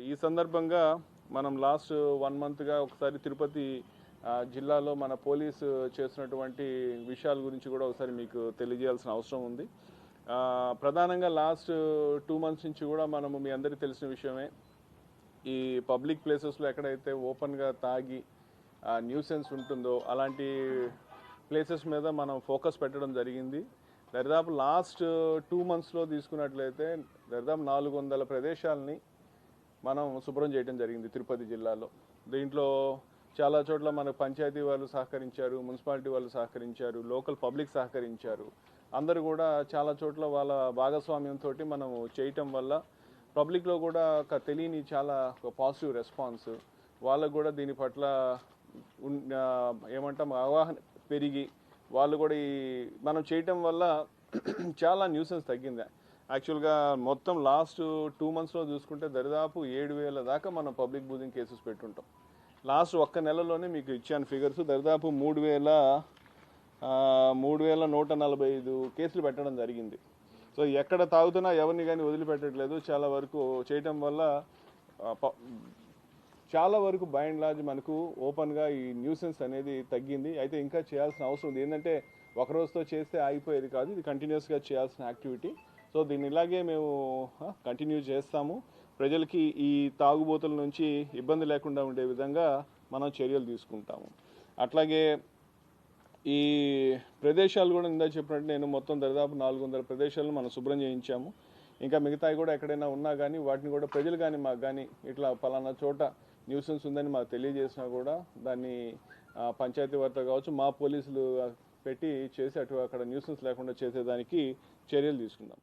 ఈ సందర్భంగా మనం లాస్ట్ 1 మంత్గా ఒకసారి తిరుపతి జిల్లాలో మన పోలీసు చేస్తున్నటువంటి విషయాల గురించి కూడా ఒకసారి మీకు తెలియజేయాల్సిన అవసరం ఉంది. ప్రధానంగా లాస్ట్ 2 మంత్స్ నుంచి కూడా మనము మీ అందరికీ తెలిసిన విషయమే, ఈ పబ్లిక్ ప్లేసెస్లో ఎక్కడైతే ఓపెన్గా తాగి న్యూసెన్స్ ఉంటుందో అలాంటి ప్లేసెస్ మీద మనం ఫోకస్ పెట్టడం జరిగింది. దరిదాపు లాస్ట్ 2 మంత్స్లో తీసుకున్నట్లయితే దరిదాపు 400 ప్రదేశాలని మనం శుభ్రం చేయడం జరిగింది తిరుపతి జిల్లాలో. దీంట్లో చాలా చోట్ల మన పంచాయతీ వాళ్ళు సహకరించారు, మున్సిపాలిటీ వాళ్ళు సహకరించారు, లోకల్ పబ్లిక్ సహకరించారు. అందరూ కూడా చాలా చోట్ల వాళ్ళ భాగస్వామ్యంతో మనం చేయటం వల్ల పబ్లిక్లో కూడా ఒక తెలియని చాలా ఒక పాజిటివ్ రెస్పాన్స్, వాళ్ళకు కూడా దీని పట్ల ఏమంటాం అవగాహన పెరిగి వాళ్ళు కూడా ఈ మనం చేయటం వల్ల చాలా న్యూసెన్స్ తగ్గింది. యాక్చువల్గా మొత్తం లాస్ట్ 2 మంత్స్లో చూసుకుంటే దరిదాపు 7,000 దాకా మనం పబ్లిక్ బూజింగ్ కేసెస్ పెట్టుంటాం. లాస్ట్ ఒక్క నెలలోనే మీకు ఇచ్చాను ఫిగర్స్, దరిదాపు 3,145 కేసులు పెట్టడం జరిగింది. సో ఎక్కడ తాగుతున్నా ఎవరిని కానీ వదిలిపెట్టట్లేదు. చాలా వరకు చేయటం వల్ల చాలా వరకు బై అండ్ లార్జ్ మనకు ఓపెన్గా ఈ న్యూసెన్స్ అనేది తగ్గింది. అయితే ఇంకా చేయాల్సిన అవసరం ఉంది. ఏంటంటే ఒక రోజుతో చేస్తే ఆగిపోయేది కాదు, ఇది కంటిన్యూస్గా చేయాల్సిన యాక్టివిటీ. సో దీన్ని ఇలాగే మేము కంటిన్యూ చేస్తాము. ప్రజలకి ఈ తాగుబోతుల నుంచి ఇబ్బంది లేకుండా ఉండే విధంగా మనం చర్యలు తీసుకుంటాము. అట్లాగే ఈ ప్రదేశాలు కూడా ఇందా చెప్పినట్టు నేను మొత్తం దాదాపు 400 ప్రదేశాలను మనం శుభ్రం చేయించాము. ఇంకా మిగతాయి కూడా ఎక్కడైనా ఉన్నా కానీ వాటిని కూడా ప్రజలు కానీ మాకు కానీ ఇట్లా పలానా చోట న్యూసెన్స్ ఉందని మాకు తెలియజేసినా కూడా దాన్ని పంచాయతీ వారితో కావచ్చు మా పోలీసులు పెట్టి చేసి అక్కడ న్యూసెన్స్ లేకుండా చేసేదానికి చర్యలు తీసుకుందాం.